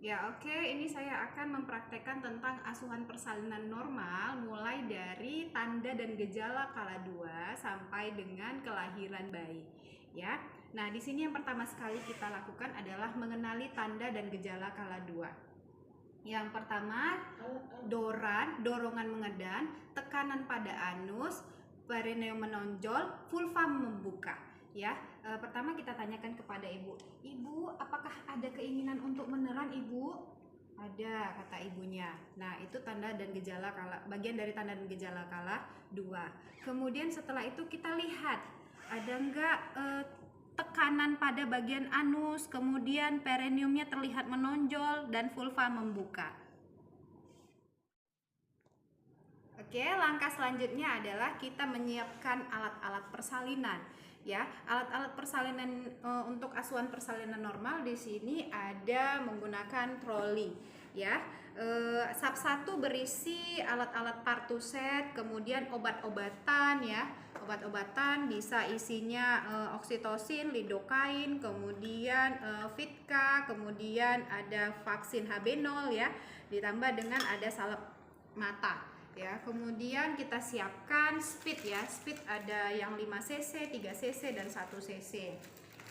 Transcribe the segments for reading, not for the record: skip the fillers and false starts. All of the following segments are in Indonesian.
Ya, oke. Ini saya akan mempraktekkan tentang asuhan persalinan normal mulai dari tanda dan gejala kala 2 sampai dengan kelahiran bayi. Ya. Nah, di sini yang pertama sekali kita lakukan adalah mengenali tanda dan gejala kala 2. Yang pertama, dorongan mengedan, tekanan pada anus, perineum menonjol, vulva membuka. Ya, pertama kita tanyakan kepada ibu, ibu, apakah ada keinginan untuk meneran, ibu? Ada, kata ibunya. Nah, itu tanda dan gejala kala, bagian dari tanda dan gejala kala 2. Kemudian setelah itu kita lihat ada enggak tekanan pada bagian anus, kemudian perineumnya terlihat menonjol dan vulva membuka. Oke, langkah selanjutnya adalah kita menyiapkan alat-alat persalinan. Ya, alat-alat persalinan untuk asuhan persalinan normal di sini ada menggunakan troli. Ya, sub 1 berisi alat-alat partuset, kemudian obat-obatan ya. Obat-obatan bisa isinya oksitosin, lidokain, kemudian Vitka, kemudian ada vaksin HB0 ya, ditambah dengan ada salep mata. Ya, kemudian kita siapkan speed ya. Speed ada yang 5 cc, 3 cc dan 1 cc.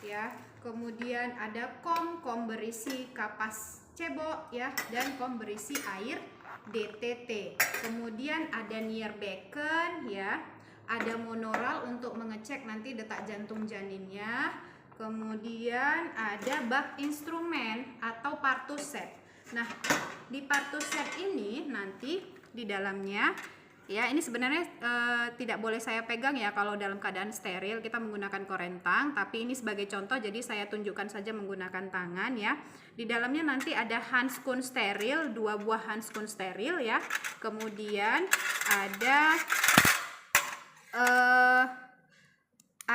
Ya, kemudian ada kom berisi kapas cebok ya dan kom berisi air DTT. Kemudian ada Nierbecken ya. Ada monoral untuk mengecek nanti detak jantung janinnya. Kemudian ada bak instrumen atau partuset. Nah, di partuset ini nanti di dalamnya ya, ini sebenarnya tidak boleh saya pegang ya kalau dalam keadaan steril, kita menggunakan korentang, tapi ini sebagai contoh jadi saya tunjukkan saja menggunakan tangan ya. Di dalamnya nanti ada handskun steril, 2 buah handskun steril ya. Kemudian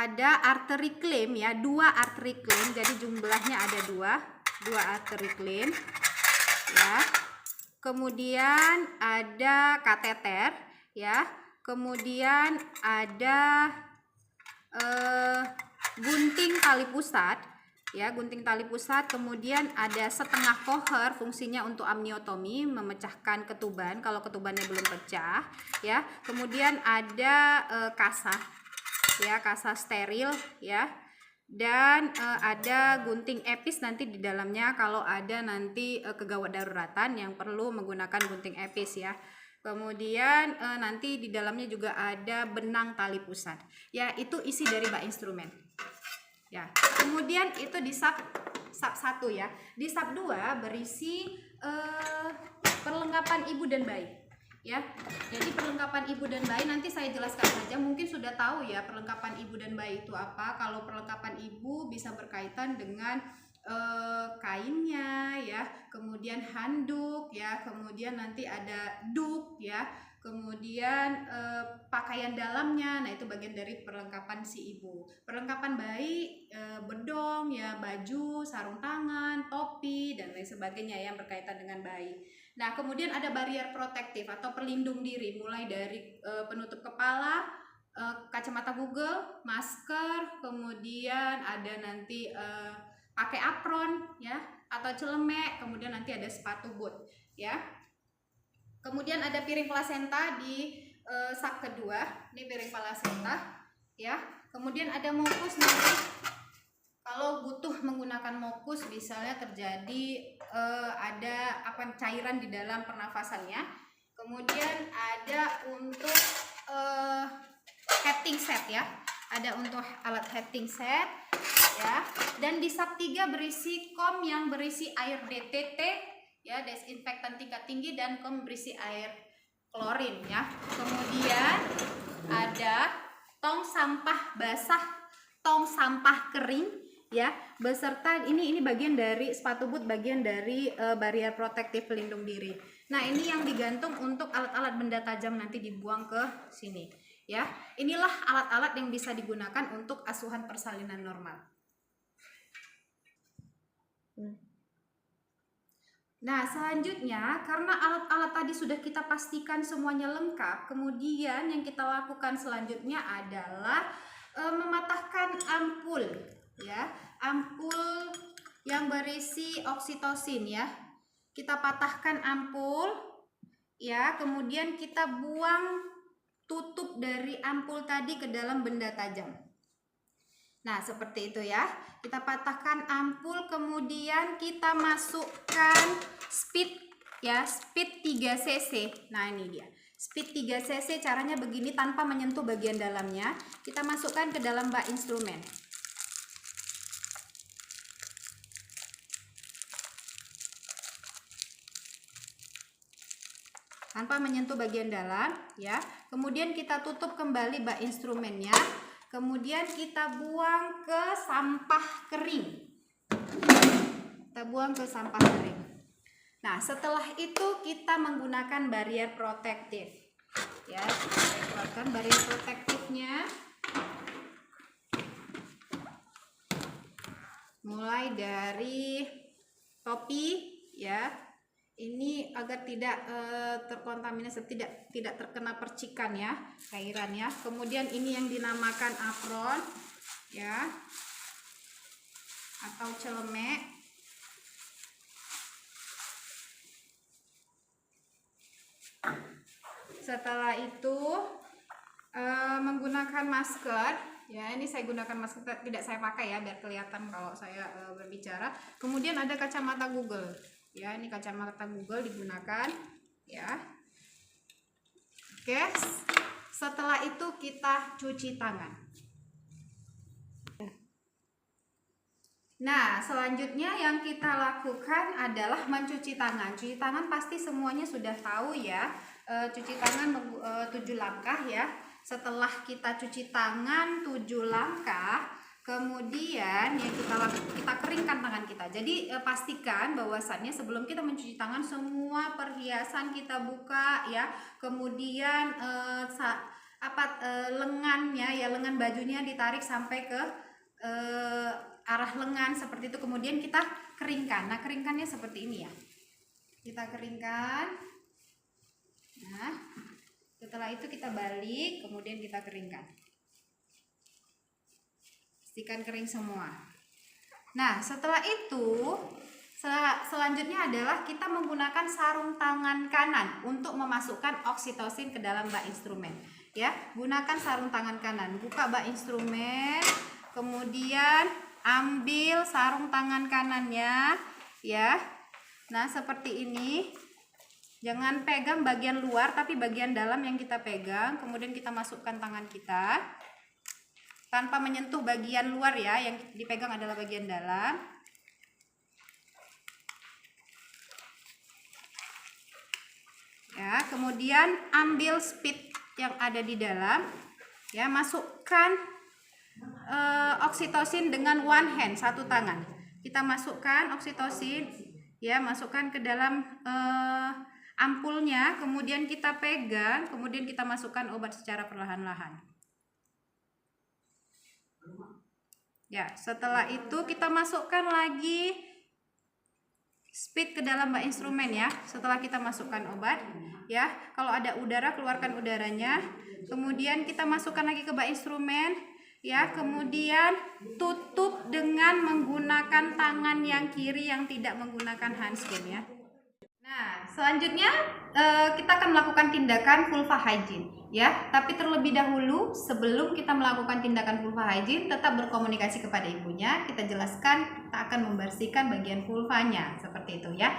ada arteri claim ya, 2 arteri claim, jadi jumlahnya ada 2 arteri claim ya. Kemudian ada kateter ya. Kemudian ada gunting tali pusat ya, gunting tali pusat. Kemudian ada setengah koher, fungsinya untuk amniotomi, memecahkan ketuban kalau ketubannya belum pecah ya. Kemudian ada kasa ya, kasa steril ya. Dan ada gunting epis nanti di dalamnya kalau ada nanti kegawat daruratan yang perlu menggunakan gunting epis ya. Kemudian nanti di dalamnya juga ada benang tali pusat. Ya, itu isi dari bak instrumen. Ya. Kemudian itu di sub 1 ya. Di sub 2 berisi perlengkapan ibu dan bayi. Ya, jadi perlengkapan ibu dan bayi nanti saya jelaskan saja. Mungkin sudah tahu ya perlengkapan ibu dan bayi itu apa. Kalau perlengkapan ibu bisa berkaitan dengan kainnya ya, kemudian handuk ya, kemudian nanti ada duk ya, kemudian pakaian dalamnya. Nah, itu bagian dari perlengkapan si ibu. Perlengkapan bayi bedong ya, baju, sarung tangan, topi dan lain sebagainya yang berkaitan dengan bayi. Nah, kemudian ada barrier protektif atau pelindung diri, mulai dari penutup kepala, kacamata Google, masker, kemudian ada nanti pakai apron ya atau celemek, kemudian nanti ada sepatu boot ya. Kemudian ada piring plasenta di sub kedua, ini piring plasenta ya. Kemudian ada mukus nanti. Kalau butuh menggunakan mukus, misalnya terjadi ada cairan di dalam pernafasannya. Kemudian ada untuk heading set ya. Ada untuk alat heading set ya. Dan di sub 3 berisi kom yang berisi air DTT ya, desinfektan tingkat tinggi, dan kom berisi air klorin ya. Kemudian ada tong sampah basah, tong sampah kering ya, beserta ini bagian dari sepatu boot, bagian dari barrier protektif pelindung diri. Nah, ini yang digantung untuk alat-alat benda tajam nanti dibuang ke sini ya. Inilah alat-alat yang bisa digunakan untuk asuhan persalinan normal. Nah, selanjutnya karena alat-alat tadi sudah kita pastikan semuanya lengkap, kemudian yang kita lakukan selanjutnya adalah mematahkan ampul ya, ampul yang berisi oksitosin ya. kita patahkan ampul ya, kemudian kita buang tutup dari ampul tadi ke dalam benda tajam. Nah, seperti itu ya. Kita patahkan ampul, kemudian kita masukkan speed ya, speed 3 cc. Nah, ini dia. Speed 3 cc caranya begini, tanpa menyentuh bagian dalamnya. Kita masukkan ke dalam bak instrumen. Tanpa menyentuh bagian dalam ya. Kemudian kita tutup kembali bak instrumennya. Kemudian kita buang ke sampah kering. Kita buang ke sampah kering. Nah, setelah itu kita menggunakan barrier protektif. Ya, kita keluarkan barrier protektifnya. Mulai dari topi ya. Ini agar tidak terkontaminasi, tidak terkena percikan ya, cairan ya. Kemudian ini yang dinamakan apron ya, atau celemek. Setelah itu menggunakan masker ya. Ini saya gunakan masker, tidak saya pakai ya, biar kelihatan kalau saya berbicara. Kemudian ada kacamata Google. Ya, ini kacamata Google digunakan ya. Oke, setelah itu kita cuci tangan. Nah, selanjutnya yang kita lakukan adalah mencuci tangan. Cuci tangan pasti semuanya sudah tahu ya. Cuci tangan 7 langkah ya. Setelah kita cuci tangan 7 langkah, kemudian yang kita keringkan tangan kita. Jadi pastikan bahwasannya sebelum kita mencuci tangan semua perhiasan kita buka ya. Kemudian lengannya ya, lengan bajunya ditarik sampai ke arah lengan seperti itu. Kemudian kita keringkan. Nah, keringkannya seperti ini ya. Kita keringkan. Nah, setelah itu kita balik, kemudian kita keringkan. Pastikan kering semua. Nah, setelah itu selanjutnya adalah kita menggunakan sarung tangan kanan untuk memasukkan oksitosin ke dalam bak instrumen ya. Gunakan sarung tangan kanan, buka bak instrumen, kemudian ambil sarung tangan kanannya ya. Nah, seperti ini. Jangan pegang bagian luar, tapi bagian dalam yang kita pegang. Kemudian kita masukkan tangan kita tanpa menyentuh bagian luar ya, yang dipegang adalah bagian dalam. Ya, kemudian ambil speed yang ada di dalam ya, masukkan oksitosin dengan one hand, satu tangan. Kita masukkan oksitosin ya, masukkan ke dalam ampulnya, kemudian kita pegang, kemudian kita masukkan obat secara perlahan-lahan. Ya, setelah itu kita masukkan lagi speed ke dalam bak instrumen ya. Setelah kita masukkan obat ya, kalau ada udara keluarkan udaranya. Kemudian kita masukkan lagi ke bak instrumen ya. Kemudian tutup dengan menggunakan tangan yang kiri yang tidak menggunakan handskin ya. Nah, selanjutnya kita akan melakukan tindakan vulva hygiene ya. Tapi terlebih dahulu sebelum kita melakukan tindakan vulva hygiene, tetap berkomunikasi kepada ibunya. Kita jelaskan kita akan membersihkan bagian vulvanya seperti itu ya.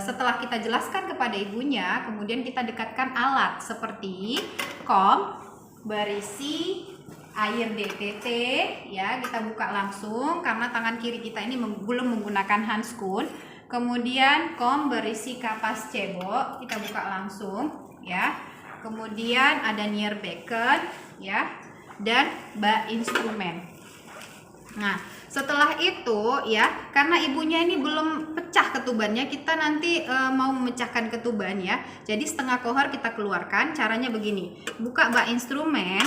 Setelah kita jelaskan kepada ibunya, kemudian kita dekatkan alat seperti kom berisi air DTT ya. Kita buka langsung karena tangan kiri kita ini belum menggunakan handskun. Kemudian kom berisi kapas cebok, kita buka langsung ya. Kemudian ada near beacon ya, dan bak instrumen. Nah, setelah itu ya, karena ibunya ini belum pecah ketubannya, kita nanti mau memecahkan ketuban ya. Jadi setengah kohor kita keluarkan. Caranya begini, buka bak instrumen,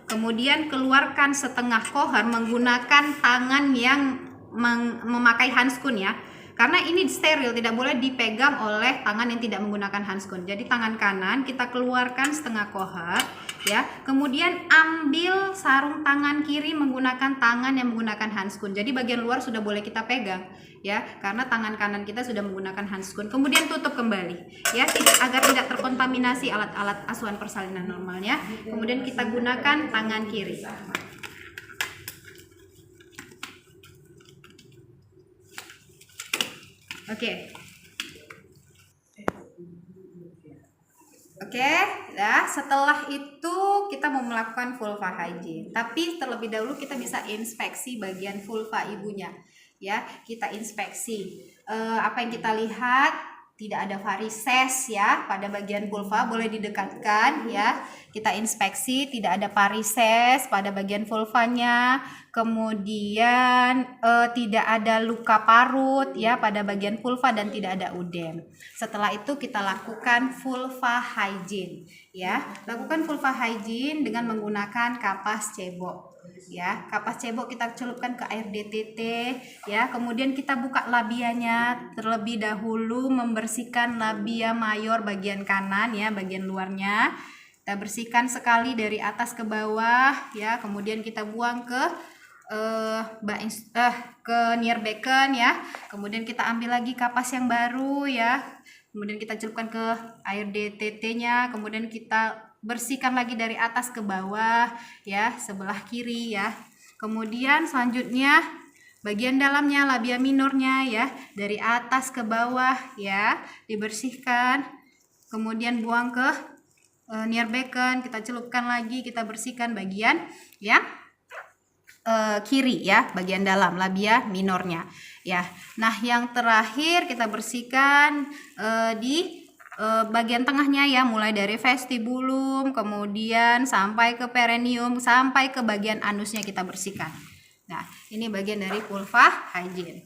kemudian keluarkan setengah kohor menggunakan tangan yang memakai handskun ya. karena ini steril, tidak boleh dipegang oleh tangan yang tidak menggunakan handskun. Jadi tangan kanan kita keluarkan setengah kohort ya, kemudian ambil sarung tangan kiri menggunakan tangan yang menggunakan handskun. Jadi bagian luar sudah boleh kita pegang ya, karena tangan kanan kita sudah menggunakan handskun. Kemudian tutup kembali ya, agar tidak terkontaminasi alat-alat asuhan persalinan normalnya. Kemudian kita gunakan tangan kiri. Oke, ya setelah itu kita mau melakukan vulva hygiene. Tapi terlebih dahulu kita bisa inspeksi bagian vulva ibunya. Ya, kita inspeksi. Apa yang kita lihat? Tidak ada varises ya pada bagian vulva, boleh didekatkan ya. Kita inspeksi, tidak ada varises pada bagian vulvanya. Kemudian tidak ada luka parut ya pada bagian vulva dan tidak ada udem. Setelah itu kita lakukan vulva hygiene ya. Lakukan vulva hygiene dengan menggunakan kapas cebok. Ya, kapas cebok kita celupkan ke air DTT ya, kemudian kita buka labianya terlebih dahulu, membersihkan labia mayor bagian kanan ya, bagian luarnya kita bersihkan sekali dari atas ke bawah ya, kemudian kita buang ke ke near becken ya, kemudian kita ambil lagi kapas yang baru ya, kemudian kita celupkan ke air DTT nya, kemudian kita bersihkan lagi dari atas ke bawah ya, sebelah kiri ya. Kemudian selanjutnya bagian dalamnya, labia minornya ya, dari atas ke bawah ya, dibersihkan. Kemudian buang ke near becken, kita celupkan lagi, kita bersihkan bagian yang kiri ya, bagian dalam labia minornya ya. Nah, yang terakhir kita bersihkan di bagian tengahnya ya, mulai dari vestibulum kemudian sampai ke perineum sampai ke bagian anusnya kita bersihkan. Nah, ini bagian dari vulva hygiene.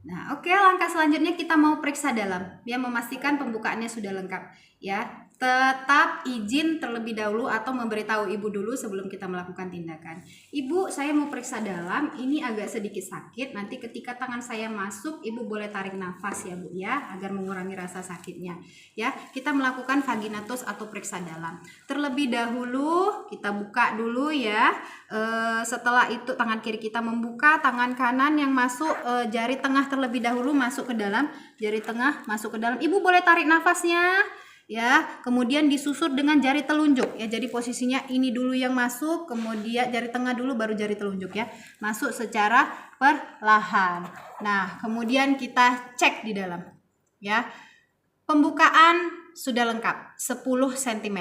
Nah, oke, langkah selanjutnya kita mau periksa dalam ya, memastikan pembukaannya sudah lengkap ya. Tetap izin terlebih dahulu atau memberitahu ibu dulu sebelum kita melakukan tindakan. Ibu, saya mau periksa dalam, ini agak sedikit sakit. Nanti ketika tangan saya masuk, ibu boleh tarik nafas ya Bu ya, agar mengurangi rasa sakitnya. Ya, kita melakukan vaginatus atau periksa dalam. Terlebih dahulu kita buka dulu ya. Setelah itu tangan kiri kita membuka, tangan kanan yang masuk, jari tengah terlebih dahulu masuk ke dalam, jari tengah masuk ke dalam. Ibu boleh tarik nafasnya. Ya, kemudian disusul dengan jari telunjuk ya. Jadi posisinya ini dulu yang masuk, kemudian jari tengah dulu baru jari telunjuk ya. Masuk secara perlahan. Nah, kemudian kita cek di dalam ya. Pembukaan sudah lengkap 10 cm.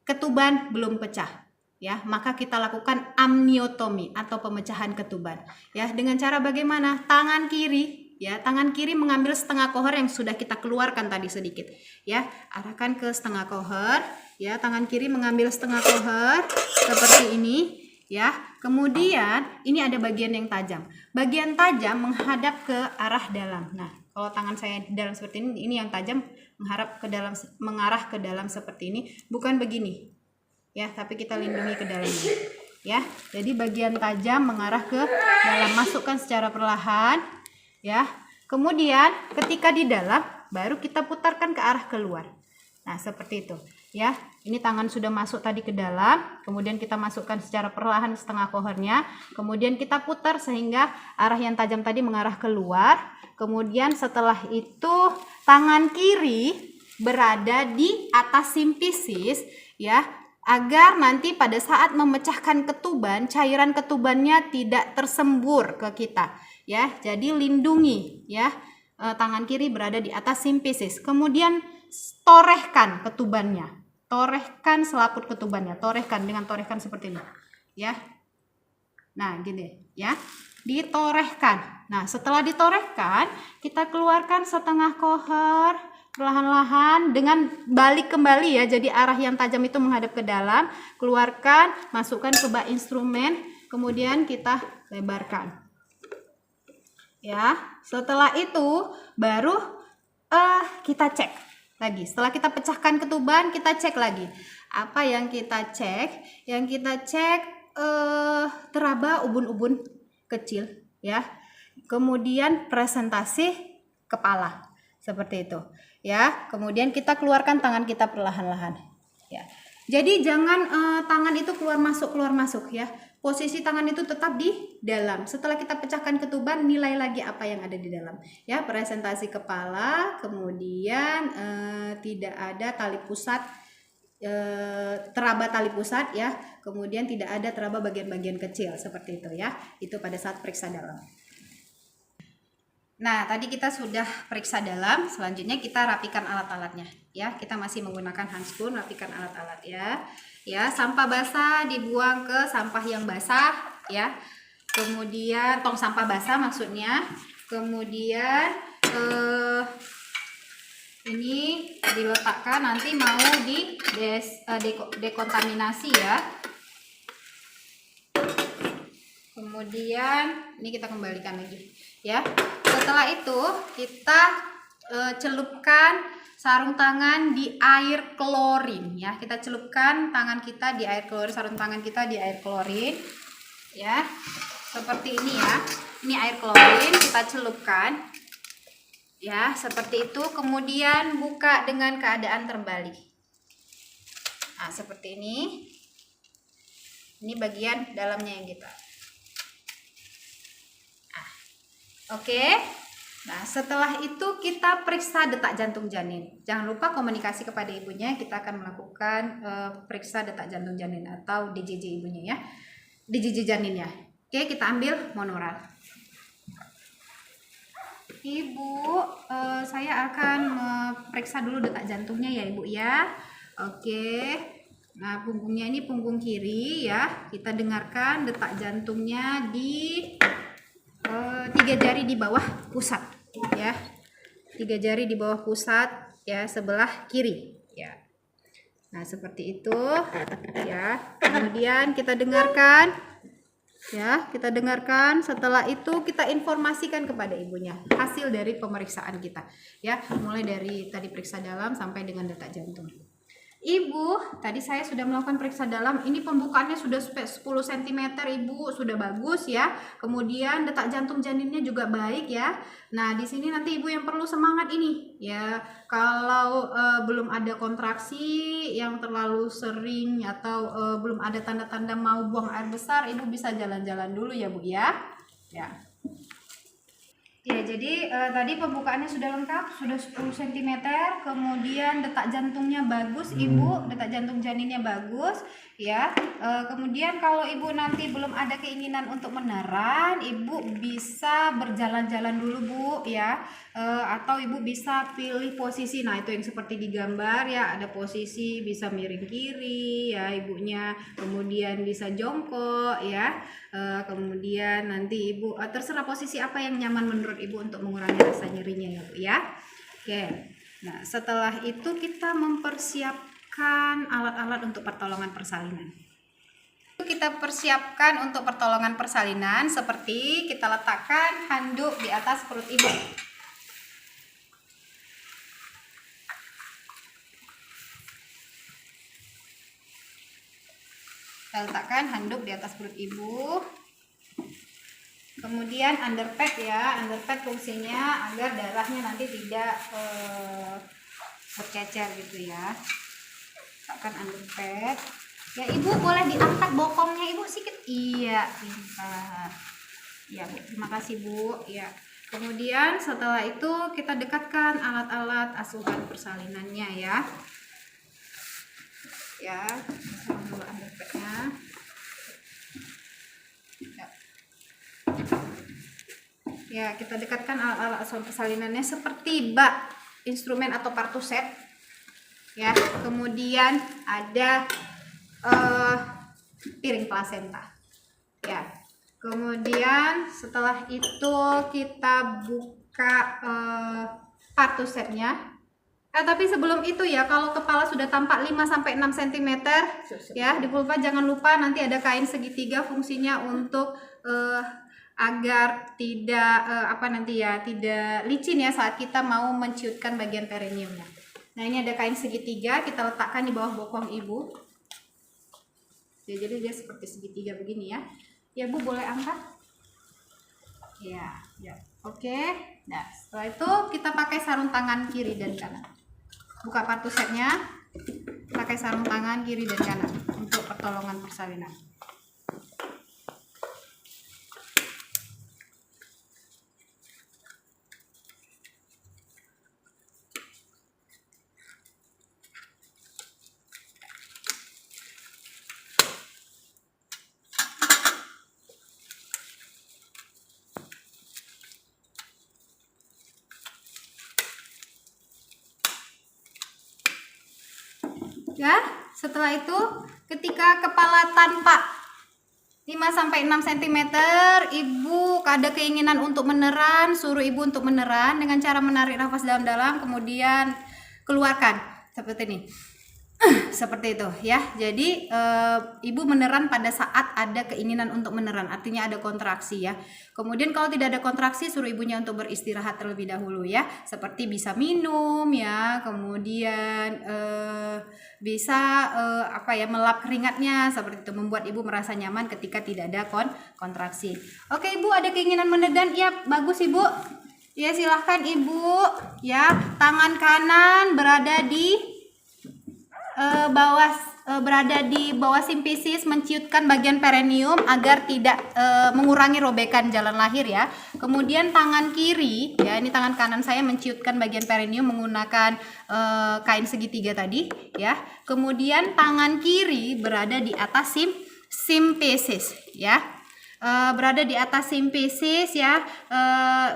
Ketuban belum pecah ya. Maka kita lakukan amniotomi atau pemecahan ketuban ya. Dengan cara bagaimana? Tangan kiri ya, tangan kiri mengambil setengah kohor yang sudah kita keluarkan tadi sedikit ya, arahkan ke setengah kohor ya, tangan kiri mengambil setengah kohor seperti ini ya. Kemudian ini ada bagian yang tajam, bagian tajam menghadap ke arah dalam. Nah, kalau tangan saya di dalam seperti ini yang tajam mengarah ke dalam seperti ini, bukan begini ya, tapi kita lindungi ke dalamnya ya. Jadi bagian tajam mengarah ke dalam, masukkan secara perlahan ya. Kemudian ketika di dalam baru kita putarkan ke arah keluar. Nah, seperti itu ya. Ini tangan sudah masuk tadi ke dalam, kemudian kita masukkan secara perlahan setengah kohornya, kemudian kita putar sehingga arah yang tajam tadi mengarah keluar. Kemudian setelah itu tangan kiri berada di atas simpisis ya, agar nanti pada saat memecahkan ketuban, cairan ketubannya tidak tersembur ke kita ya. Jadi lindungi ya, tangan kiri berada di atas simpisis. Kemudian torehkan ketubannya, torehkan selaput ketubannya, torehkan dengan torehkan seperti ini ya. Nah, gini ya, ditorehkan. Nah, setelah ditorehkan kita keluarkan setengah kohor perlahan-lahan dengan balik kembali ya. Jadi arah yang tajam itu menghadap ke dalam, keluarkan, masukkan ke bak instrumen, kemudian kita lebarkan ya. Setelah itu baru kita cek lagi. Setelah kita pecahkan ketuban, kita cek lagi. Apa yang kita cek? Yang kita cek teraba ubun-ubun kecil ya. kemudian presentasi kepala seperti itu ya. Kemudian kita keluarkan tangan kita perlahan-lahan ya. Jadi jangan tangan itu keluar masuk ya. Posisi tangan itu tetap di dalam. Setelah kita pecahkan ketuban, nilai lagi apa yang ada di dalam ya. Presentasi kepala, kemudian tidak ada tali pusat, teraba tali pusat ya, kemudian tidak ada teraba bagian-bagian kecil seperti itu ya. Itu pada saat periksa dalam. Nah, tadi kita sudah periksa dalam, selanjutnya kita rapikan alat-alatnya ya. Kita masih menggunakan handspun, rapikan alat-alat ya. Ya, sampah basah dibuang ke sampah yang basah ya. Kemudian tong sampah basah maksudnya. Kemudian ini diletakkan, nanti mau di dekontaminasi ya. Kemudian ini kita kembalikan lagi ya. Setelah itu kita celupkan sarung tangan di air klorin ya. Kita celupkan tangan kita di air klorin, sarung tangan kita di air klorin ya. Seperti ini ya. Ini air klorin kita celupkan ya, seperti itu. Kemudian buka dengan keadaan terbalik. Nah, seperti ini. Ini bagian dalamnya yang kita. Oke. Nah, setelah itu kita periksa detak jantung janin. Jangan lupa komunikasi kepada ibunya. Kita akan melakukan periksa detak jantung janin atau DJJ ibunya ya. DJJ janinnya. Oke, kita ambil monoral. Ibu, saya akan periksa dulu detak jantungnya ya Ibu ya. Oke. Nah, punggungnya ini punggung kiri ya. Kita dengarkan detak jantungnya di 3 jari di bawah pusat ya. 3 jari di bawah pusat ya, sebelah kiri ya. Nah, seperti itu ya. Kemudian kita dengarkan ya, kita dengarkan. Setelah itu kita informasikan kepada ibunya hasil dari pemeriksaan kita ya, mulai dari tadi periksa dalam sampai dengan detak jantung. Ibu, tadi saya sudah melakukan periksa dalam. Ini pembukaannya sudah 10 cm Ibu, sudah bagus ya. Kemudian detak jantung janinnya juga baik ya. Nah, di sini nanti Ibu yang perlu semangat ini ya. Kalau belum ada kontraksi yang terlalu sering atau belum ada tanda-tanda mau buang air besar, Ibu bisa jalan-jalan dulu ya Bu ya. Ya. Ya, jadi tadi pembukaannya sudah lengkap, sudah 10 cm, kemudian detak jantungnya bagus Ibu, detak jantung janinnya bagus ya. Kemudian kalau Ibu nanti belum ada keinginan untuk meneran, Ibu bisa berjalan-jalan dulu Bu ya. Atau Ibu bisa pilih posisi. Nah, itu yang seperti di gambar ya, ada posisi bisa miring kiri ya ibunya, kemudian bisa jongkok ya. Kemudian nanti Ibu terserah posisi apa yang nyaman menurut Ibu untuk mengurangi rasa nyerinya ya Bu ya. Oke. Nah, setelah itu kita mempersiapkan alat-alat untuk pertolongan persalinan. Kita persiapkan untuk pertolongan persalinan seperti kita letakkan handuk di atas perut Ibu. Kita letakkan handuk di atas perut Ibu. Kemudian underpad ya, underpad fungsinya agar darahnya nanti tidak bercecer gitu ya. Letakkan underpad. Ya Ibu boleh diangkat bokongnya Ibu sedikit. Iya, pintar. Ya Bu, terima kasih Bu. Ya. Kemudian setelah itu kita dekatkan alat-alat asuhan persalinannya ya. Ya, pasang dulu underpadnya. Ya, kita dekatkan alat-alat asuhan persalinannya seperti bak, instrumen atau partuset. Ya, kemudian ada piring plasenta. Ya, kemudian setelah itu kita buka partusetnya. Tapi sebelum itu ya, kalau kepala sudah tampak 5-6 cm ya, di vulva jangan lupa nanti ada kain segitiga, fungsinya untuk agar tidak tidak licin ya saat kita mau menciutkan bagian perineumnya. Nah, ini ada kain segitiga, kita letakkan di bawah bokong Ibu. Ya, jadi dia seperti segitiga begini ya. Ya Bu, boleh angkat. Ya. Oke. Nah, setelah itu kita pakai sarung tangan kiri dan kanan. Buka partu setnya. Pakai sarung tangan kiri dan kanan untuk pertolongan persalinan. Ya, setelah itu ketika kepala tanpa 5-6 cm, ibu ada keinginan untuk meneran, suruh ibu untuk meneran dengan cara menarik nafas dalam-dalam, kemudian keluarkan seperti ini. Seperti itu ya. Jadi ibu meneran pada saat ada keinginan untuk meneran, artinya ada kontraksi ya. Kemudian kalau tidak ada kontraksi, suruh ibunya untuk beristirahat terlebih dahulu ya, seperti bisa minum ya, kemudian bisa melap keringatnya, seperti itu, membuat ibu merasa nyaman ketika tidak ada kontraksi. Oke, ibu ada keinginan menedan, ya bagus ibu. Ya silahkan ibu ya. Tangan kanan berada di berada di bawah simfisis, menciutkan bagian perineum agar tidak mengurangi robekan jalan lahir ya. Kemudian tangan kiri ya, ini tangan kanan saya menciutkan bagian perineum menggunakan kain segitiga tadi ya. Kemudian tangan kiri berada di atas simfisis ya. Berada di atas simfisis ya,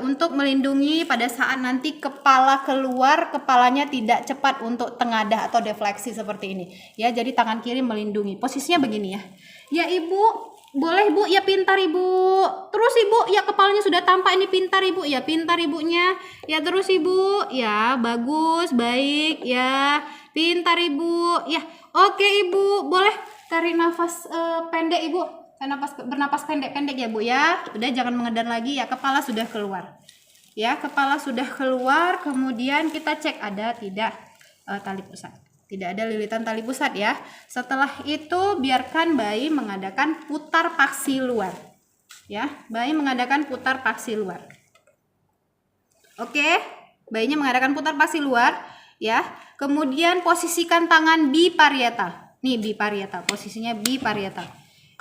untuk melindungi pada saat nanti kepala keluar, kepalanya tidak cepat untuk tengadah atau defleksi seperti ini ya. Jadi tangan kiri melindungi, posisinya begini ya. Ya ibu, boleh bu, ya pintar ibu. Terus ibu, ya kepalanya sudah tampak, ini pintar ibu, ya pintar ibunya. Ya terus ibu, ya bagus, baik ya, pintar ibu ya. Oke ibu, boleh tarik nafas pendek ibu. Bernapas pendek-pendek ya bu ya. Udah, jangan mengedan lagi ya. Kepala sudah keluar ya, kepala sudah keluar. Kemudian kita cek ada tidak tali pusat, tidak ada lilitan tali pusat ya. Setelah itu biarkan bayi mengadakan putar paksi luar ya. Bayi mengadakan putar paksi luar. Oke, bayinya mengadakan putar paksi luar ya. Kemudian posisikan tangan biparietal. Nih biparietal, posisinya biparietal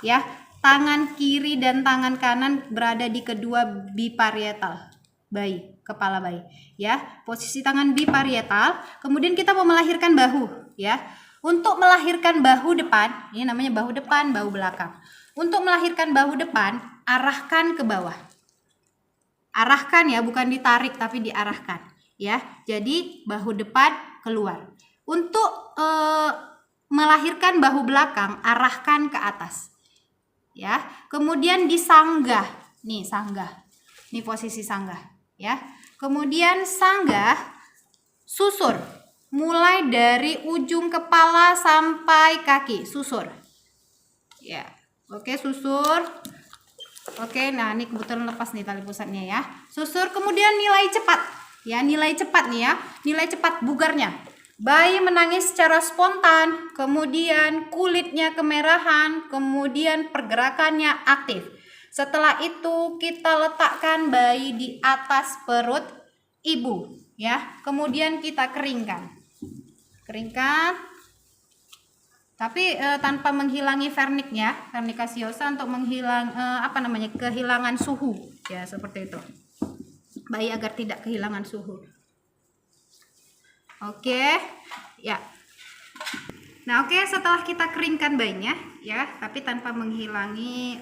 ya. Tangan kiri dan tangan kanan berada di kedua biparietal bayi, kepala bayi ya. Posisi tangan biparietal. Kemudian kita mau melahirkan bahu ya. Untuk melahirkan bahu depan, ini namanya bahu depan, bahu belakang. Untuk melahirkan bahu depan, arahkan ke bawah. Arahkan ya, bukan ditarik tapi diarahkan ya. Jadi bahu depan keluar. Untuk melahirkan bahu belakang, arahkan ke atas ya. Kemudian disanggah, nih sanggah, nih posisi sanggah ya. Kemudian sanggah, susur, mulai dari ujung kepala sampai kaki, susur ya. Oke, susur. Oke, nah ini kebetulan lepas nih tali pusatnya ya. Susur, kemudian nilai cepat ya, nilai cepat nih ya, nilai cepat bugarnya. Bayi menangis secara spontan, kemudian kulitnya kemerahan, kemudian pergerakannya aktif. Setelah itu kita letakkan bayi di atas perut ibu ya. Kemudian kita keringkan. Keringkan. Tapi tanpa menghilangi verniknya, vernik gaseosa, untuk kehilangan suhu ya, seperti itu. Bayi agar tidak kehilangan suhu. Oke, ya. Nah, oke, setelah kita keringkan bayinya ya, tapi tanpa menghilangi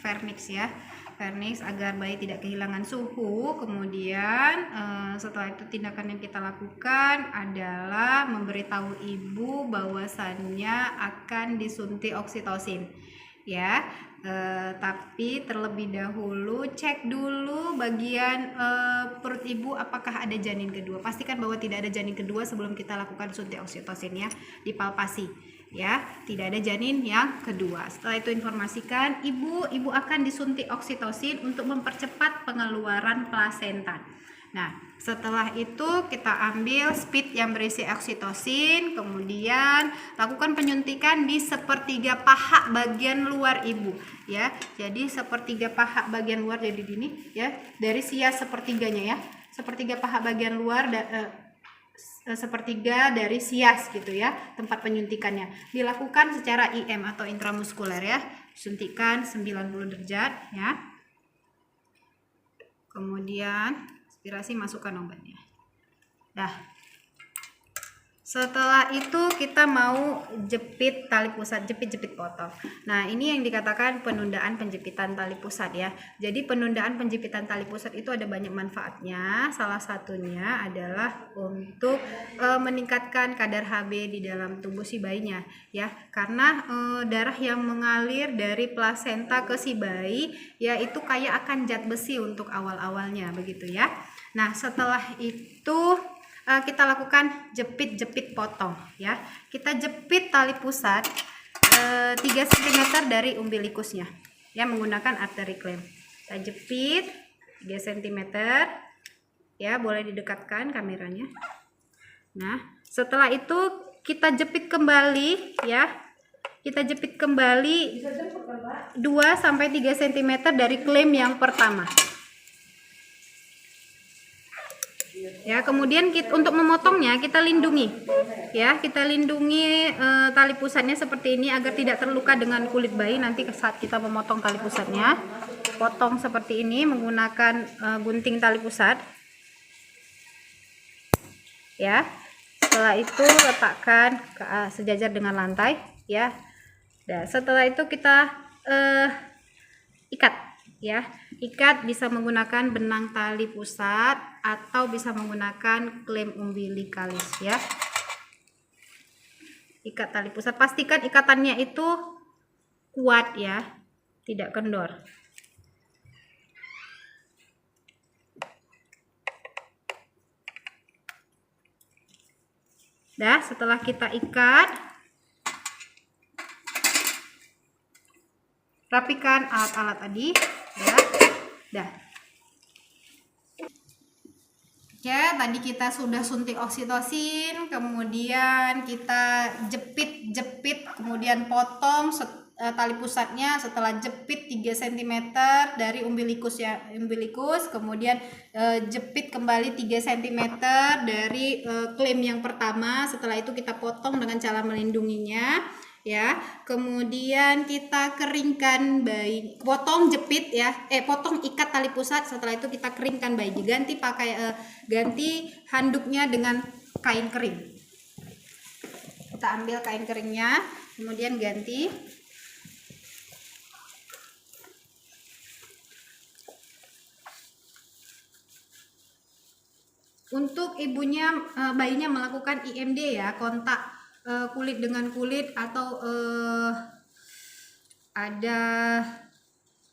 vernix ya, vernix agar bayi tidak kehilangan suhu. Kemudian setelah itu tindakan yang kita lakukan adalah memberitahu ibu bahwasannya akan disuntik oksitosin ya. Tapi terlebih dahulu cek dulu bagian perut ibu apakah ada janin kedua. Pastikan bahwa tidak ada janin kedua sebelum kita lakukan suntik oksitosin ya, dipalpasi ya, tidak ada janin yang kedua. Setelah itu informasikan ibu akan disuntik oksitosin untuk mempercepat pengeluaran plasenta. Nah, setelah itu kita ambil speed yang berisi oksitosin, kemudian lakukan penyuntikan di sepertiga paha bagian luar ibu, ya. Jadi sepertiga paha bagian luar, jadi gini, ya, dari sias sepertiganya, ya, sepertiga paha bagian luar, sepertiga dari sias gitu ya, tempat penyuntikannya. Dilakukan secara IM atau intramuskuler, ya. Suntikan 90 derajat, ya. Kemudian aspirasi, masukkan obatnya. Dah. Setelah itu kita mau jepit tali pusat, jepit potong. Nah, ini yang dikatakan penundaan penjepitan tali pusat, ya. Jadi penundaan penjepitan tali pusat itu ada banyak manfaatnya. Salah satunya adalah untuk meningkatkan kadar Hb di dalam tubuh si bayinya, ya. Karena darah yang mengalir dari plasenta ke si bayi, ya, itu kayak akan zat besi untuk awal-awalnya, begitu ya. Nah, setelah itu kita lakukan jepit potong, ya. Kita jepit tali pusat 3 cm dari umbilikusnya, ya, menggunakan arteri klem. Kita jepit 3 cm, ya, boleh didekatkan kameranya. Nah, setelah itu kita jepit kembali, ya. Kita jepit kembali 2-3 cm dari klem yang pertama. Ya, kemudian untuk memotongnya kita lindungi, ya, kita lindungi tali pusatnya seperti ini agar tidak terluka dengan kulit bayi nanti saat kita memotong tali pusatnya. Potong seperti ini menggunakan gunting tali pusat, ya. Setelah itu letakkan sejajar dengan lantai, ya. Dan setelah itu kita ikat, ya. Ikat bisa menggunakan benang tali pusat atau bisa menggunakan klem umbilikalis, ya. Ikat tali pusat, pastikan ikatannya itu kuat, ya, tidak kendor. Dah, setelah kita ikat, rapikan alat-alat tadi, ya. Dah. Ya, tadi kita sudah suntik oksitosin, kemudian kita jepit, kemudian potong tali pusatnya. Setelah jepit 3 cm dari umbilikus, ya, kemudian jepit kembali 3 cm dari klem yang pertama. Setelah itu kita potong dengan cara melindunginya, ya. Kemudian kita keringkan bayi, potong jepit, ya, potong ikat tali pusat. Setelah itu kita keringkan bayi, ganti ganti handuknya dengan kain kering. Kita ambil kain keringnya, kemudian ganti. Untuk ibunya, bayinya melakukan IMD, ya, kontak kulit dengan kulit, atau ada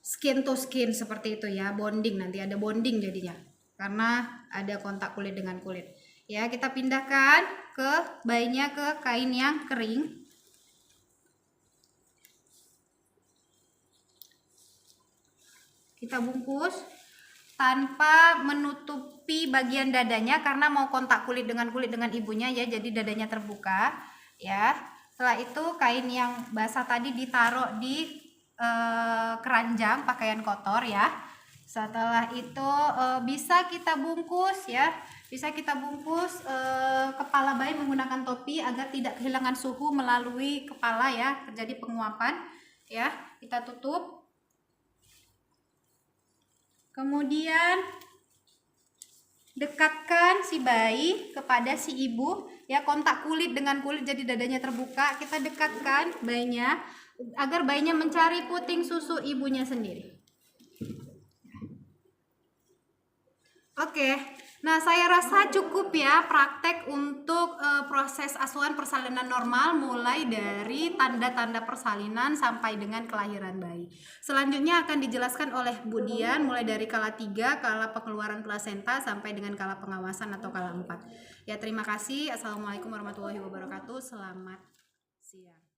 skin to skin seperti itu, ya, bonding, nanti ada bonding jadinya karena ada kontak kulit dengan kulit, ya. Kita pindahkan ke bayinya ke kain yang kering. Kita bungkus tanpa menutupi bagian dadanya karena mau kontak kulit dengan ibunya, ya, jadi dadanya terbuka, ya. Setelah itu kain yang basah tadi ditaruh di keranjang pakaian kotor, ya. Setelah itu bisa kita bungkus, ya, kepala bayi menggunakan topi agar tidak kehilangan suhu melalui kepala, ya, terjadi penguapan, ya. Kita tutup. Kemudian dekatkan si bayi kepada si ibu, ya, kontak kulit dengan kulit, jadi dadanya terbuka. Kita dekatkan bayinya agar bayinya mencari puting susu ibunya sendiri. Oke, nah saya rasa cukup, ya, praktek untuk proses asuhan persalinan normal mulai dari tanda-tanda persalinan sampai dengan kelahiran bayi. Selanjutnya akan dijelaskan oleh Bu Dian mulai dari kala 3, kala pengeluaran plasenta, sampai dengan kala pengawasan atau kala 4. Ya, terima kasih. Assalamualaikum warahmatullahi wabarakatuh. Selamat siang.